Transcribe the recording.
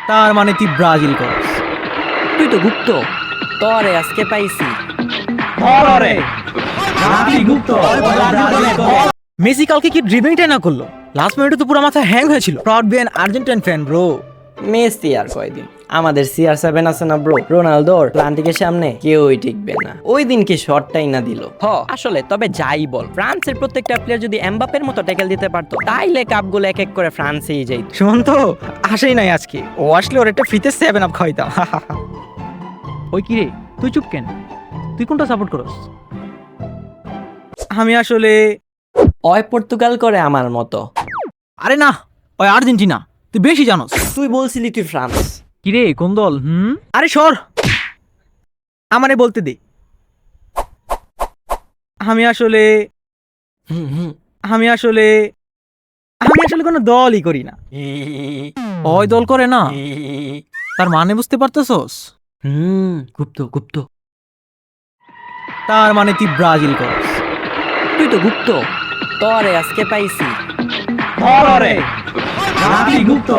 তার মানে তুই ব্রাজিল করস। তুই তো গুপ্ত, তরে আজকে পাইছি। মেসি কালকে কি ড্রিবলিংটাই না করলো, লাস্ট মিনিটে তো পুরো মাথা হ্যাং হয়েছিল। Proud be an Argentine fan bro. Messi আর কয়দিন, আমাদের CR7 আছে না ব্রো, রোনালদোর প্লান্টিকের সামনে কেউই টিকবে না। ওই দিনকে শটটাই না দিল। আসলে তবে যাই বল, ফ্রান্সের প্রত্যেকটা প্লেয়ার যদি এমবাপ্পের মতো ট্যাকেল দিতে পারতো, তাইলে কাপগুলো এক এক করে ফ্রান্সেই যাইত। সুমন্ত আসেই নাই আজকে, ও আসলে ওর একটা ফ্রিতে 7 আপ খাওয়াইতাম। ওই কি রে, তুই চুপ কেন? তুই কোনটা সাপোর্ট করস? আমি আসলে অয় পর্তুগাল করে আমার মতো। আরে না, ওই আর্জেন্টিনা। তুই বেশি জানোস। তুই বলছিলি তুই ফ্রান্স। কি রে, কোন দল? আরে সর, আমারে বলতে দে। আমি আসলে হুম হুম আমি আসলে আমি আসলে কোনো দলই করি না। ওই দল করে না, তার মানে বুঝতে পারতেছস? গুপ্ত গুপ্ত। তার মানে তুই ব্রাজিল করস। তুই তো গুপ্ত, তরে আজকে পাইছি। গুপ্ত